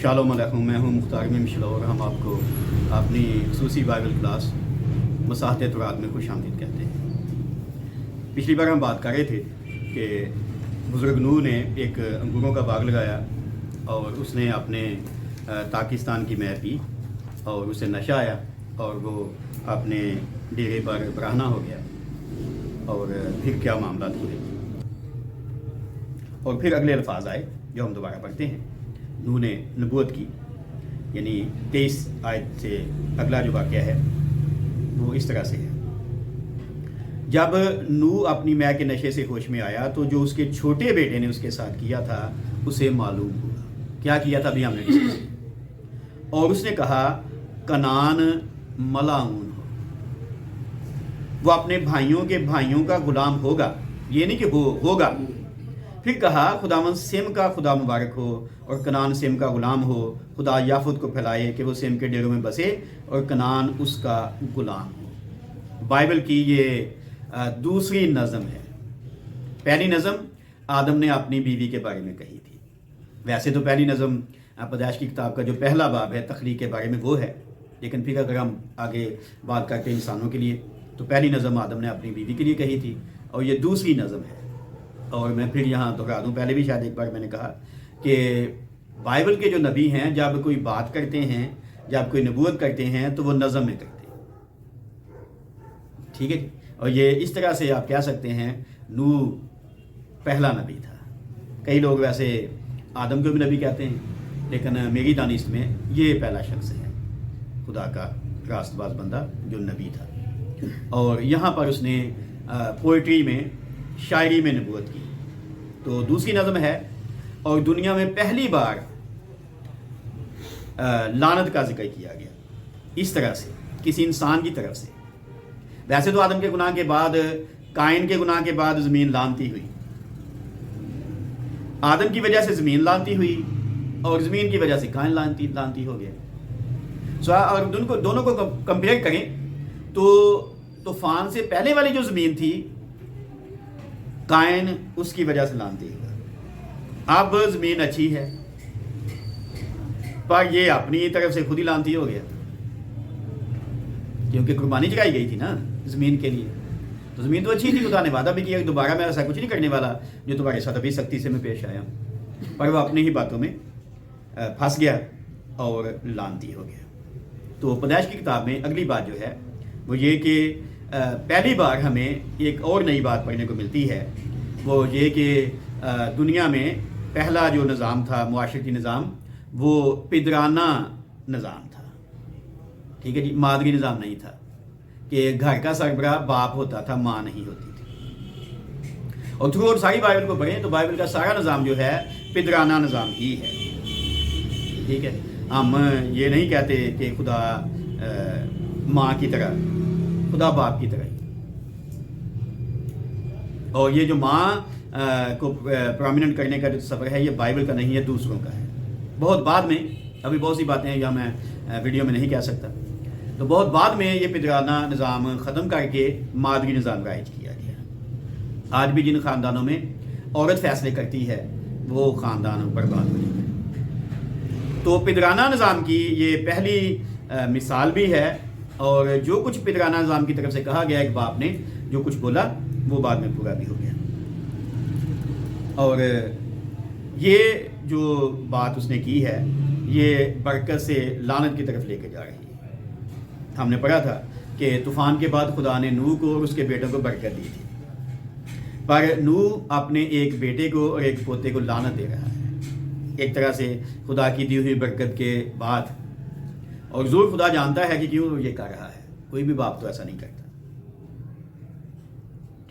Shalom अलैकुम, मैं हूँ मुख्तार मीम शिलो और हम आपको अपनी खसूसी बाइबल क्लास मसाहत तुरात में खुश आमदीद कहते हैं। पिछली बार हम बात कर रहे थे कि बुज़ुर्ग नूह ने एक अंगूरों का बाग लगाया और उसने अपने पाकिस्तान की मैर पी और उसे नशा आया और वो अपने डेरे पर बराहना हो गया। और फिर क्या मामला हुए और फिर अगले अल्फाज आए जो हम दोबारा पढ़ते हैं। नूह ने नबूवत की, यानी 23 आयत से अगला जो वाक़या है वो इस तरह से है। जब नूह अपनी मै के नशे से होश में आया तो जो उसके छोटे बेटे ने उसके साथ किया था उसे मालूम हुआ। क्या किया था अभी हमने डिस्कस किया। और उसने कहा कनान मलाऊन हो, वो अपने भाइयों का गुलाम होगा, ये नहीं कि होगा। फिर कहा खुदावन सेम का खुदा मुबारक हो और कनान सेम का गुलाम हो। खुदा याफुत को फैलाए कि वो सेम के डेरों में बसे और कनान उसका गुलाम हो। बाइबल की ये दूसरी नज़म है। पहली नज़म आदम ने अपनी बीवी के बारे में कही थी। वैसे तो पहली नज़म पैदाइश की किताब का जो पहला बाब है तख्लीक के बारे में वो है, लेकिन फिर अगर हम आगे बात करते हैं इंसानों के लिए तो पहली नज़म आदम ने अपनी बीवी के लिए कही थी और ये दूसरी नज़म है। और मैं फिर यहाँ दोहरा दूँ, पहले भी शायद एक बार मैंने कहा कि बाइबल के जो नबी हैं जब कोई बात करते हैं, जब कोई नबूवत करते हैं तो वो नज़म में करते हैं, ठीक है। और ये इस तरह से आप कह सकते हैं नूह पहला नबी था। कई लोग वैसे आदम को भी नबी कहते हैं, लेकिन मेरी दानिश में ये पहला शख्स है खुदा का रास्तबाज बंदा जो नबी था। और यहाँ पर उसने पोइट्री में, शायरी में नबूवत की। तो दूसरी नज़म है और दुनिया में पहली बार लानत का जिक्र किया गया इस तरह से किसी इंसान की तरफ से। वैसे तो आदम के गुनाह के बाद, कायन के गुनाह के बाद ज़मीन लानती हुई, आदम की वजह से ज़मीन लानती हुई और ज़मीन की वजह से कायन लानती हो गया। और दोनों को कंपेयर करें तो तूफान से पहले वाली जो ज़मीन थी कायन उसकी वजह से लानती हुआ। अब ज़मीन अच्छी है पर ये अपनी तरफ से खुद ही लानती हो गया, क्योंकि कुर्बानी चढ़ाई गई थी ना ज़मीन के लिए। तो ज़मीन तो अच्छी थी, खुदा ने वादा भी किया कि दोबारा मैं ऐसा कुछ नहीं करने वाला जो तुम्हारे साथ अभी सख्ती से मैं पेश आया, पर वो अपनी ही बातों में फंस गया और लानती हो गया। तो पैदाइश की किताब में अगली बात जो है वो ये कि पहली बार हमें एक और नई बात पढ़ने को मिलती है, वो ये कि दुनिया में पहला जो निज़ाम था, मुआशरती निज़ाम, वो पिदराना निज़ाम था, ठीक है जी। मादरी निज़ाम नहीं था कि घर का सरबराह बाप होता था, माँ नहीं होती थी। और थ्रू और सारी बाइबल को पढ़ें तो बाइबल का सारा निज़ाम जो है पिदराना निज़ाम ही है, ठीक है। हम ये नहीं कहते कि खुदा माँ की तरह, खुदा बाप की तरह ही। और ये जो माँ को प्रोमिनेंट करने का जो सफ़र है ये बाइबल का नहीं है, दूसरों का है। बहुत बाद में, अभी बहुत सी बातें हैं या मैं वीडियो में नहीं कह सकता, तो बहुत बाद में ये पिदराना निज़ाम ख़त्म करके मादरी निज़ाम राइज किया गया। आज भी जिन ख़ानदानों में औरत फैसले करती है वो ख़ानदान बर्बाद हो जाता है। तो पिदराना निज़ाम की ये पहली मिसाल भी है। और जो कुछ पिदराना निज़ाम की तरफ से कहा गया, एक बाप ने जो कुछ बोला वो बाद में पूरा भी हो गया। और ये जो बात उसने की है ये बरकत से लानत की तरफ लेके जा रही है। हमने पढ़ा था कि तूफ़ान के बाद खुदा ने नूह को और उसके बेटों को बरकत दी थी, पर नूह अपने एक बेटे को और एक पोते को लानत दे रहा है एक तरह से खुदा की दी हुई बरकत के बाद। और ज़रूर खुदा जानता है कि क्यों ये कर रहा है, कोई भी बाप तो ऐसा नहीं करता,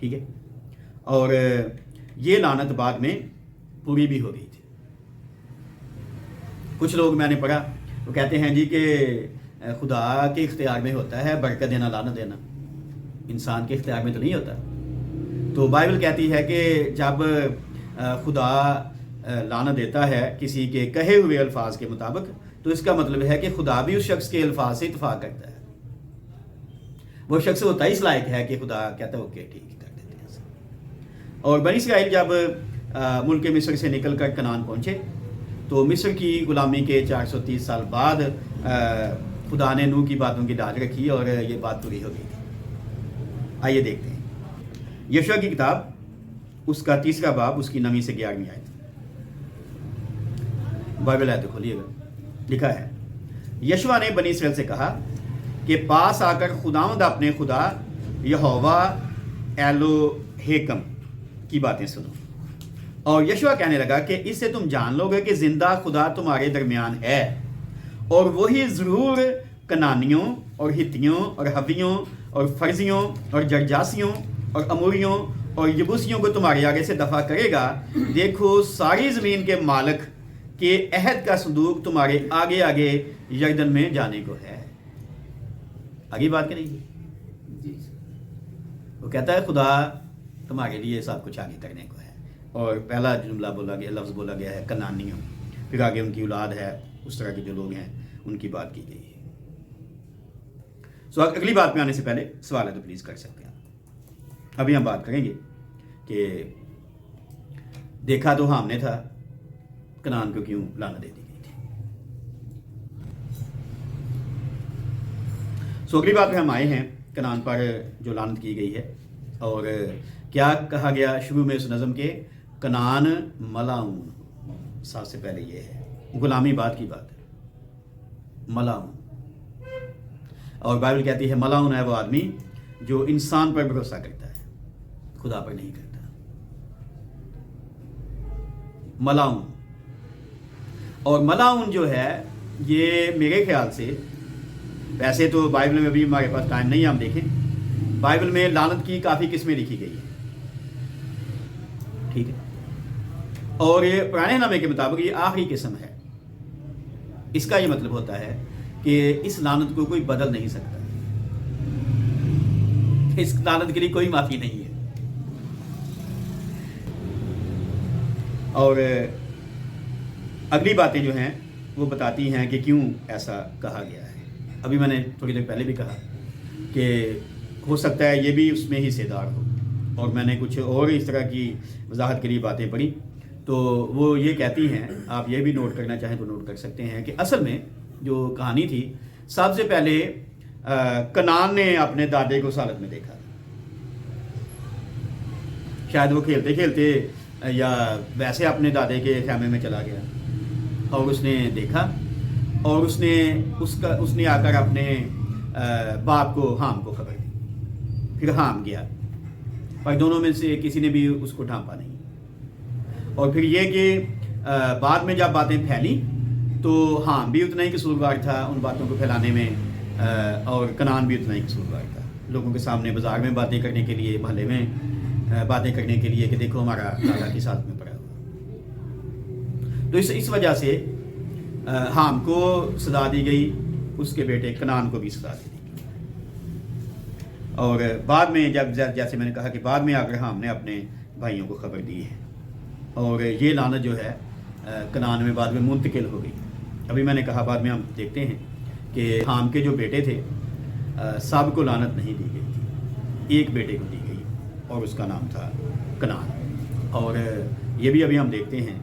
ठीक है। और ये लानत बाद में पूरी भी हो गई थी। कुछ लोग मैंने पढ़ा वो कहते हैं जी कि खुदा के इख्तियार में होता है बरकत देना लानत देना, इंसान के इख्तियार में तो नहीं होता। तो बाइबल कहती है कि जब खुदा लानत देता है किसी के कहे हुए अल्फाज के मुताबिक तो इसका मतलब है कि खुदा भी उस शख्स के अल्फाज से इत्तफाक करता है। वो शख्स होता ही इस लायक है कि खुदा कहता है ओके ठीक कर देते हैं। और बनी इस्राइल जब मुल्क मिस्र से निकल कर कनान पहुँचे तो मिस्र की गुलामी के 430 साल बाद खुदा ने नूह की बातों की दाद रखी और ये बात पूरी हो गई थी। आइए देखते हैं यशूआ की किताब उसका 3 बाब उसकी 9 से 11 आयत। बाइबल आयत खोलिएगा। लिखा है, यशूआ ने बनी इसराइल से कहा कि पास आकर खुदावंद अपने खुदा यहोवा एलोहेकम की बातें सुनो। और यशूआ कहने लगा कि इससे तुम जान लोगे कि जिंदा खुदा तुम्हारे दरमियान है, और वही जरूर कनानियों और हित्तियों और हवियों और फर्जियों और जरजासियों और अमूरियों और यबूसियों को तुम्हारे आगे से दफा करेगा। देखो सारी जमीन के मालिक के अहद का संदूक तुम्हारे आगे आगे यरदन में जाने को है। आगे बात करेंगे। वो कहता है खुदा तुम्हारे लिए सब कुछ आगे करने को है। और पहला जुमला बोला गया, लफ्ज़ बोला गया है कनानियों, फिर आगे उनकी औलाद है, उस तरह के जो लोग हैं उनकी बात की गई है। सो अगली बात में आने से पहले सवाल है तो प्लीज़ कर सकते हैं। अभी हम बात करेंगे कि देखा तो हमने था, कनान को क्यों लानत दे दी गई थी। सो अगली बात में हम आए हैं कनान पर जो लानत की गई है। और क्या कहा गया शुरू में उस नज़म के, कनान मलाऊन। सबसे पहले ये है गुलामी बाद की बात है, मलाऊन। और बाइबल कहती है मलाऊन है वो आदमी जो इंसान पर भरोसा करता है, खुदा पर नहीं करता। मलाऊन। और मलाऊन जो है ये मेरे ख्याल से, वैसे तो बाइबल में भी हमारे पास टाइम नहीं है हम देखें, बाइबल में लानत की काफ़ी किस्में लिखी गई हैं, ठीक है। और ये पुराने नामे के मुताबिक ये आखिरी किस्म है। इसका ये मतलब होता है कि इस लानत को कोई बदल नहीं सकता, इस लानत के लिए कोई माफ़ी नहीं है। और अगली बातें जो हैं वो बताती हैं कि क्यों ऐसा कहा गया है। अभी मैंने थोड़ी देर पहले भी कहा कि हो सकता है ये भी उसमें हिस्सेदार हो, और मैंने कुछ और इस तरह की वजाहत के लिए बातें पढ़ी, तो वो ये कहती हैं, आप ये भी नोट करना चाहें तो नोट कर सकते हैं, कि असल में जो कहानी थी, सबसे पहले कनान ने अपने दादे को उस हालत में देखा। शायद वो खेलते खेलते या वैसे अपने दादे के खैमे में चला गया और उसने देखा, और उसने आकर अपने बाप को, हाम को खबर दी। फिर हाम गया, पर दोनों में से किसी ने भी उसको ढांपा नहीं। और फिर ये कि बाद में जब बातें फैली तो हाम भी उतना ही कसूरवार था उन बातों को फैलाने में, और कनान भी उतना ही कसूरवार था लोगों के सामने बाजार में बातें करने के लिए, महल्ले में बातें करने के लिए कि देखो हमारा दादा किस हालत में पड़ा हुआ। तो इस वजह से हाम को सजा दी गई, उसके बेटे कनान को भी सजा दी गई। और बाद में जब जैसे मैंने कहा कि बाद में आकर हाम ने अपने भाइयों को खबर दी है, और ये लानत जो है कनान में बाद में मुंतकिल हो गई। अभी मैंने कहा बाद में हम देखते हैं कि हाम के जो बेटे थे सब को लानत नहीं दी गई थी, एक बेटे को दी गई और उसका नाम था कनान। और ये भी अभी हम देखते हैं,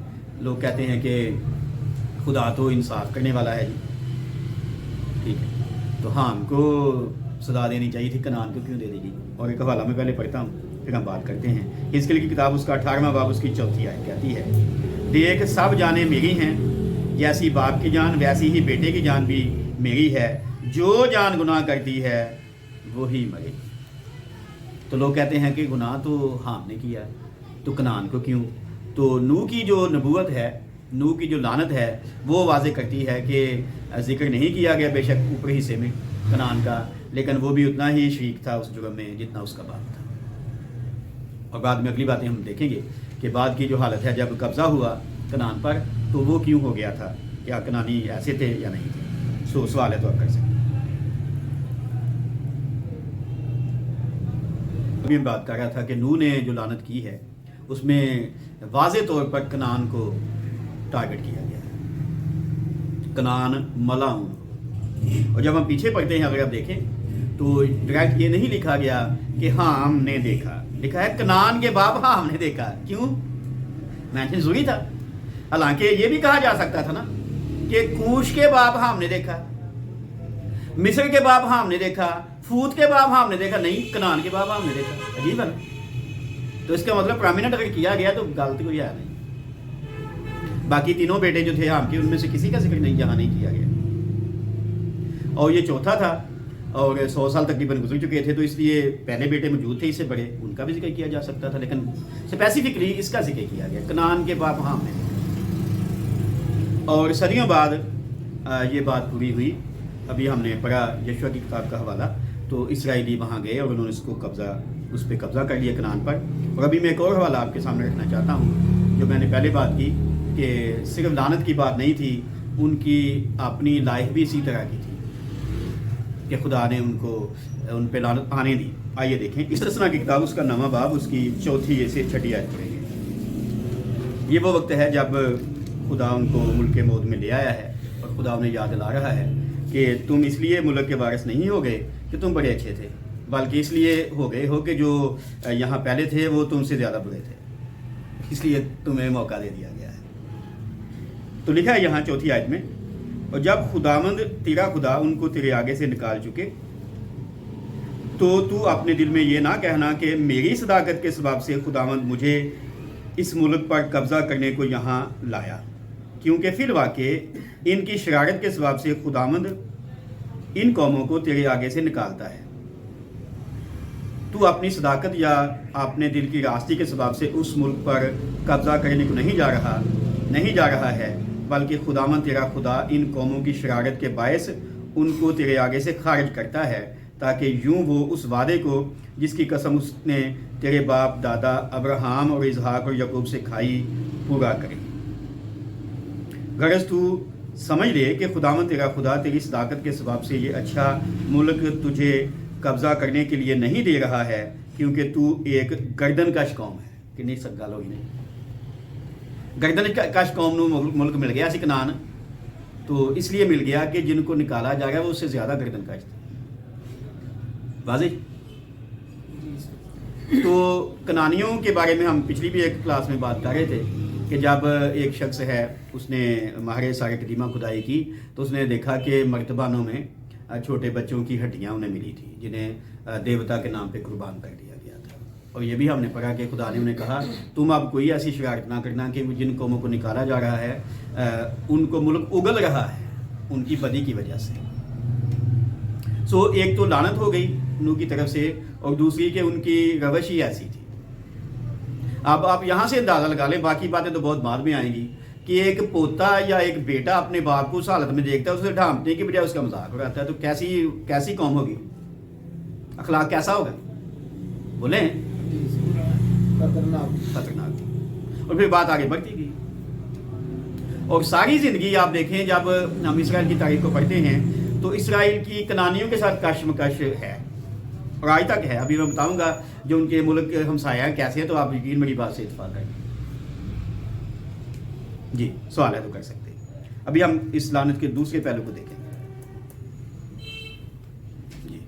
लोग कहते हैं कि खुदा तो इंसाफ करने वाला है जी, ठीक है, तो हाम को सजा देनी चाहिए थी, कनान को क्यों दे दी गई। और एक हवाला में पहले पढ़ता हूँ फिर हम बात करते हैं। हिजकिय्याह की किताब उसका 18वां बाब उसकी 4थी आयत कहती है, देख सब जानें मेरी हैं, जैसी बाप की जान वैसी ही बेटे की जान भी मेरी है, जो जान गुनाह करती है वही मरेगी। तो लोग कहते हैं कि गुनाह तो हाम ने किया, तो कनान को क्यों। तो नूह की जो नबूवत है, नूह की जो लानत है, वो वाज़े करती है कि जिक्र नहीं किया गया बेशक ऊपरी हिस्से में कनान का, लेकिन वो भी उतना ही शरीक था उस जुर्म में जितना उसका बाप था। और बाद में अगली बातें हम देखेंगे कि बाद की जो हालत है, जब कब्ज़ा हुआ कनान पर, तो वो क्यों हो गया था, या कनानी ऐसे थे या नहीं थे। सो सवाल है तो आप कर सकते हैं। अभी मैं बात कर रहा था कि नूह ने जो लानत की है उसमें वाज़े तौर पर कनान को टारगेट किया गया है, कनान मलाऊन। और जब हम पीछे पढ़ते हैं, अगर आप देखें तो डायरेक्ट ये नहीं लिखा गया कि हाँ हमने देखा, लिखा है कनान के बाप हाँ हमने देखा। क्यों? मेंशन जरूरी था। حالانکہ یہ بھی کہا جا سکتا تھا نا کہ کوش کے باپ ہم نے دیکھا، مصر کے باپ ہم نے دیکھا، فوت کے باپ ہم نے دیکھا، نہیں کنعان کے باپ ہم نے دیکھا. عجیب ہے نا. تو اس کا مطلب پرامیننٹ اگر کیا گیا تو غلط کوئی ہے نہیں. باقی تینوں بیٹے جو تھے ہم کے ان میں سے کسی کا ذکر نہیں یہاں نہیں کیا گیا. اور یہ چوتھا تھا اور 100 سال تقریباً گزر چکے تھے، تو اس لیے پہلے بیٹے موجود تھے اس سے بڑے، ان کا بھی ذکر کیا جا سکتا تھا، لیکن اسپیسیفکلی اس کا ذکر کیا گیا کنعان کے باپ ہم نے. اور صدیوں بعد یہ بات پوری ہوئی. ابھی ہم نے پڑھا یشوع کی کتاب کا حوالہ، تو اسرائیلی وہاں گئے اور انہوں نے اس پہ قبضہ کر لیا کنعان پر. اور ابھی میں ایک اور حوالہ آپ کے سامنے رکھنا چاہتا ہوں، جو میں نے پہلے بات کی کہ صرف لعنت کی بات نہیں تھی، ان کی اپنی لائف بھی اسی طرح کی تھی کہ خدا نے ان پہ لعنت آنے دی. آئیے دیکھیں استثنا کی کتاب، اس کا 9واں باب، اس کی 4 سے 6 آیت پڑھیں گے. یہ وہ وقت ہے جب خدا ان کو ملک موت میں لے آیا ہے، اور خدا انہیں یاد دلا رہا ہے کہ تم اس لیے ملک کے وارث نہیں ہو گئے کہ تم بڑے اچھے تھے، بلکہ اس لیے ہو گئے ہو کہ جو یہاں پہلے تھے وہ تم سے زیادہ برے تھے، اس لیے تمہیں موقع دے دیا گیا ہے. تو لکھا ہے یہاں 4 آیت میں، اور جب خداوند تیرا خدا ان کو تیرے آگے سے نکال چکے تو اپنے دل میں یہ نہ کہنا کہ میری صداقت کے سبب سے خداوند مجھے اس ملک پر قبضہ کرنے کو یہاں لایا، کیونکہ فی الواقع ان کی شرارت کے سبب سے خداوند ان قوموں کو تیرے آگے سے نکالتا ہے. تو اپنی صداقت یا اپنے دل کی راستی کے سبب سے اس ملک پر قبضہ کرنے کو نہیں جا رہا ہے، بلکہ خداوند تیرا خدا ان قوموں کی شرارت کے باعث ان کو تیرے آگے سے خارج کرتا ہے، تاکہ یوں وہ اس وعدے کو جس کی قسم اس نے تیرے باپ دادا ابراہم اور اسحاق اور یعقوب سے کھائی پورا کرے. غرض تو سمجھ لے کہ خداوند تیرا خدا تیری صداقت کے سبب سے یہ اچھا ملک تجھے قبضہ کرنے کے لیے نہیں دے رہا ہے، کیونکہ تو ایک گردن کش قوم ہے. کنی سک گل ہوئی نہیں، گردن کش قوم نو ملک مل گیا سی کنعان، تو اس لیے مل گیا کہ جن کو نکالا جا رہا ہے وہ اس سے زیادہ گردن کش تھے. واضح. تو کنعانیوں کے بارے میں ہم پچھلی بھی ایک کلاس میں بات کر رہے تھے کہ جب ایک شخص ہے اس نے ماہر سارے قدیمہ کھدائی کی، تو اس نے دیکھا کہ مرتبانوں میں چھوٹے بچوں کی ہڈیاں انہیں ملی تھی جنہیں دیوتا کے نام پہ قربان کر دیا گیا تھا. اور یہ بھی ہم نے پڑھا کہ خدا نے انہیں کہا تم اب کوئی ایسی شرارت نہ کرنا کہ جن قوموں کو نکالا جا رہا ہے ان کو ملک اگل رہا ہے ان کی بدی کی وجہ سے. سو ایک تو لعنت ہو گئی نوح کی طرف سے، اور دوسری کہ ان کی روش ہی ایسی تھی. اب آپ یہاں سے اندازہ لگا لیں، باقی باتیں تو بہت بعد میں آئیں گی، کہ ایک پوتا یا ایک بیٹا اپنے باپ کو اس حالت میں دیکھتا ہے، اسے ڈھانپنے کی بجائے اس کا مذاق اڑاتا ہے، تو کیسی قوم ہوگی، اخلاق کیسا ہوگا؟ بولیں خطرناک. اور پھر بات آگے بڑھتی گئی، اور ساری زندگی آپ دیکھیں جب ہم اسرائیل کی تاریخ کو پڑھتے ہیں تو اسرائیل کی کنعانیوں کے ساتھ کشمکش ہے، اور آج تک ہے. ابھی میں بتاؤں گا جو ان کے ملک ہمسایہ کیسے ہیں، تو آپ یقین میری بات سے اتفاق کریں. جی سوال ہے تو کر سکتے ہیں. ابھی ہم اس لعنت کے دوسرے پہلو کو دیکھیں گے. جی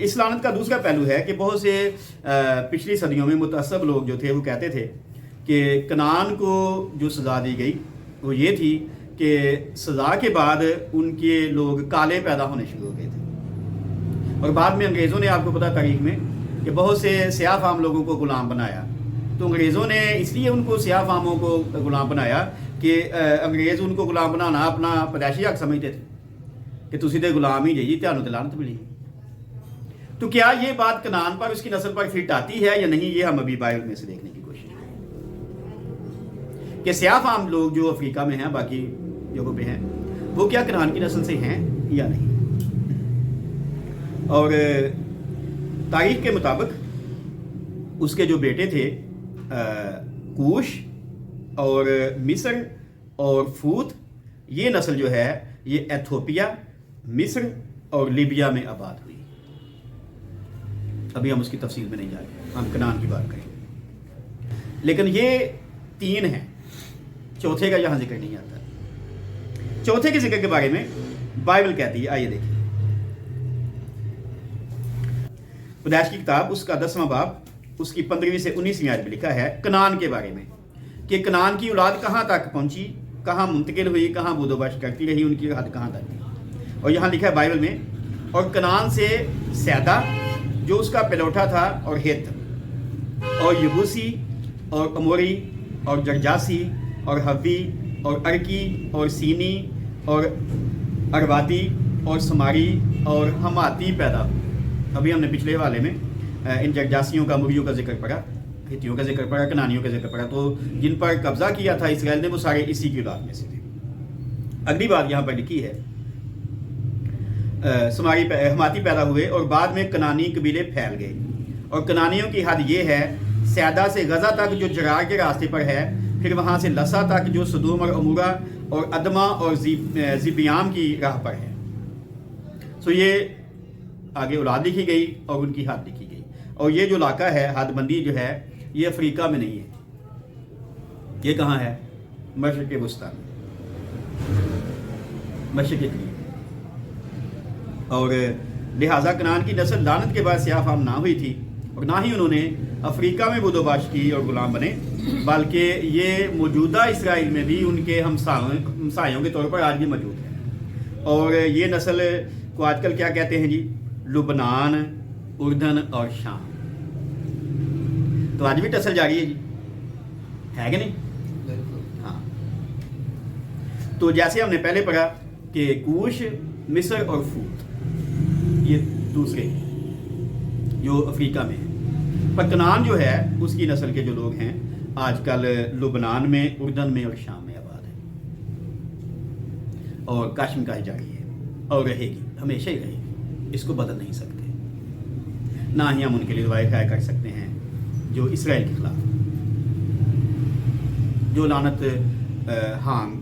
اس لعنت کا دوسرا پہلو ہے کہ بہت سے پچھلی صدیوں میں متعصب لوگ جو تھے وہ کہتے تھے کہ کنعان کو جو سزا دی گئی وہ یہ تھی کہ سزا کے بعد ان کے لوگ کالے پیدا ہونے شروع ہو گئے تھے. اور بعد میں انگریزوں نے، آپ کو پتا تاریخ میں، کہ بہت سے سیاہ فام لوگوں کو غلام بنایا. تو انگریزوں نے اس لیے ان کو سیاہ فاموں کو غلام بنایا کہ انگریز ان کو غلام بنانا اپنا پیدائشی حق سمجھتے تھے کہ تسی تے غلام ہی جی تہانوں تے لعنت ملی. تو کیا یہ بات کنعان پر اس کی نسل پر فٹ آتی ہے یا نہیں، یہ ہم ابھی بائبل میں سے دیکھنے کی کوشش کریں کہ سیاہ فام لوگ جو افریقہ میں ہیں، باقی جگہوں پہ ہیں، وہ کیا کنعان کی نسل سے ہیں یا نہیں. اور تاریخ کے مطابق اس کے جو بیٹے تھے کوش اور مصر اور فوت، یہ نسل جو ہے یہ ایتھوپیا، مصر اور لیبیا میں آباد ہوئی. ابھی ہم اس کی تفصیل میں نہیں جا رہے، ہم کنعان کی بات کریں گے. لیکن یہ 3 ہیں، چوتھے کا یہاں ذکر نہیں آتا. چوتھے کے ذکر کے بارے میں بائبل کہتی ہے، آئیے دیکھیں. پیدائش کی کتاب اس کا 10واں باب اس کی 15ویں سے 19ویں آیت میں لکھا ہے کنعان کے بارے میں کہ کنعان کی اولاد کہاں تک پہنچی، کہاں منتقل ہوئی، کہاں بود و بش کرتی رہی، ان کی حد کہاں تک تھی۔ اور یہاں لکھا ہے بائبل میں، اور کنعان سے سیدا جو اس کا پلوٹا تھا، اور ہت اور یبوسی اور اموری اور جرجاسی اور حوی اور ارکی اور سینی اور ارواتی اور سماری اور حماتی پیدا ہوئے۔ ابھی ہم نے پچھلے حوالے میں ان جرجاسیوں کا، اموریوں کا ذکر پڑا، ہتھیوں کا ذکر پڑا، کنانیوں کا ذکر پڑا، تو جن پر قبضہ کیا تھا اسرائیل نے وہ سارے اسی کی اولاد میں سے تھے۔ اگلی بات یہاں پر لکھی ہے حماتی پیدا ہوئے اور بعد میں کنانی قبیلے پھیل گئے، اور کنانیوں کی حد یہ ہے سیدا سے غزہ تک جو جرار کے راستے پر ہے، پھر وہاں سے لسا تک جو سدوم اور عمورہ اور ادما اور زبیام کی راہ پر ہے۔ سو یہ آگے اولاد لکھی گئی اور ان کی حد لکھی گئی، اور یہ جو علاقہ ہے حد بندی جو ہے یہ افریقہ میں نہیں ہے، یہ کہاں ہے؟ مشرق وسطیٰ میں، مشرق کے قریب، اور لہٰذا کنعان کی نسل لعنت کے بعد سیاہ فام نہ ہوئی تھی، اور نہ ہی انہوں نے افریقہ میں بود و باش کی اور غلام بنے، بلکہ یہ موجودہ اسرائیل میں بھی ان کے ہمسایوں کے طور پر آج بھی موجود ہے۔ اور یہ نسل کو آج کل کیا کہتے ہیں جی؟ لبنان، اردن اور شام۔ تو آج بھی ٹسل جاری ہے جی، ہے کہ نہیں؟ ہاں، تو جیسے ہم نے پہلے پڑھا کہ کوش، مصر اور فوت یہ دوسرے جو افریقہ میں ہیں، پر کنعان جو ہے اس کی نسل کے جو لوگ ہیں آج کل لبنان میں، اردن میں اور شام میں آباد ہیں، اور کاشم کا ہی جاری ہے اور رہے گی، ہمیشہ ہی رہے گی، اس کو بدل نہیں سکتے، نہ ہی ہم ان کے لیے دعائیں خیر کر سکتے ہیں جو اسرائیل کے خلاف، جو لعنت حام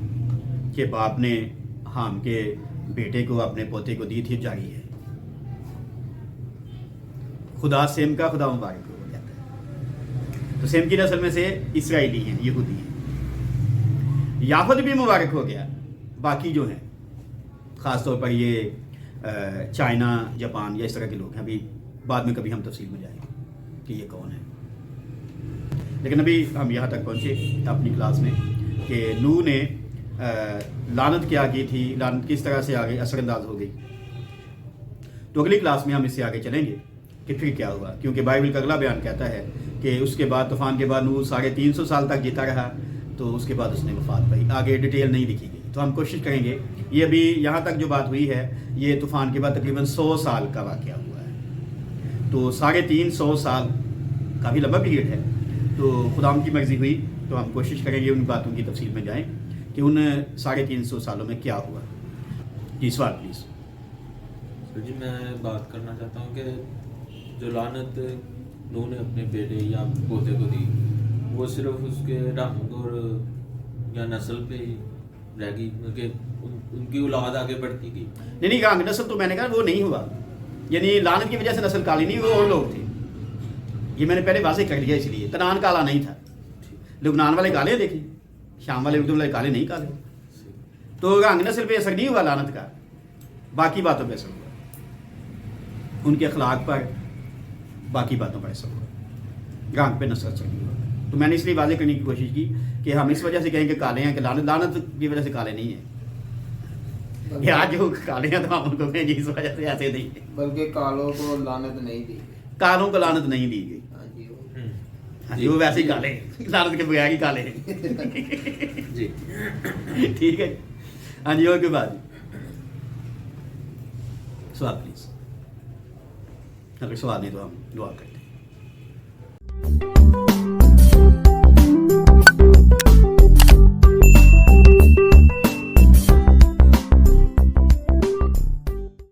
کے باپ نے حام کے بیٹے کو، اپنے پوتے کو دی تھی، جاری ہے۔ خدا سیم کا خدا مبارک ہو کہتا ہے، تو سیم کی نسل میں سے اسرائیلی ہیں، یہودی ہیں۔ یافت بھی مبارک ہو گیا، باقی جو ہیں خاص طور پر یہ چائنا، جاپان یا اس طرح کے لوگ ہیں، ابھی بعد میں کبھی ہم تفصیل میں جائیں گے کہ یہ کون ہے، لیکن ابھی ہم یہاں تک پہنچے اپنی کلاس میں کہ نوح نے لعنت کیا کی تھی، لعنت کس طرح سے آگے اثر انداز ہو گئی۔ تو اگلی کلاس میں ہم اس سے آگے چلیں گے کہ پھر کیا ہوا، کیونکہ بائبل کا اگلا بیان کہتا ہے کہ اس کے بعد طوفان کے بعد نوح 350 سال تک جیتا رہا، تو اس کے بعد اس نے وفات پائی۔ آگے ڈیٹیل نہیں لکھی گئی، تو ہم کوشش کریں گے، یہ ابھی یہاں تک جو بات ہوئی ہے یہ طوفان کے بعد تقریباً 100 سال کا واقعہ ہوا ہے، تو 350 سال کافی لمبا پیریڈ ہے۔ تو خدا کی مرضی ہوئی تو ہم کوشش کریں گے ان باتوں کی تفصیل میں جائیں کہ ان 350 سالوں میں کیا ہوا۔ جی سوال پلیز۔ جی میں بات کرنا چاہتا ہوں کہ جو لعنت نوح نے اپنے بیٹے یا پوتے کو دی، وہ صرف اس کے رنگ اور یا نسل پہ ہی رہ گئی، کہ ان کی اولاد آگے بڑھتی گئی؟ نہیں رنگ نسل تو میں نے کہا وہ نہیں ہوا، یعنی لعنت کی وجہ سے نسل کالی نہیں، وہ اور لوگ تھے، یہ میں نے پہلے واضح کر لیا، اس لیے کنعان کالا نہیں تھا۔ لبنان والے کالے دیکھیں، شام والے اردن والے کالے نہیں کالے، تو رنگ نسل پہ اثر نہیں ہوا لعنت کا، باقی باتوں پہ اثر ہوا، ان کے اخلاق پر، باقی باتوں پر اثر ہوا، رنگ پہ نسل اثر نہیں ہوا۔ تو میں نے اس لیے واضح کرنے کی کوشش کی کہ ہم اس وجہ سے کہیں کہ کالے ہیں کہ لعنت کی وجہ سے کالے نہیں ہیں، کہ آج جو کالے ہیں تو ہم ان کو کہیں گے اس وجہ سے ایسے نہیں ہیں، بلکہ کالوں کو لعنت نہیں دی گئی، کالوں کو لعنت نہیں دی گئی، ہاں جی وہ ویسے ہی کالے ہیں، لعنت کے بغیر ہی کالے ہیں جی ٹھیک ہے۔ ہاں جی اور کوئی بات سوال پلیز، اگر سوال نہیں تو ہم دعا کرتے ہیں۔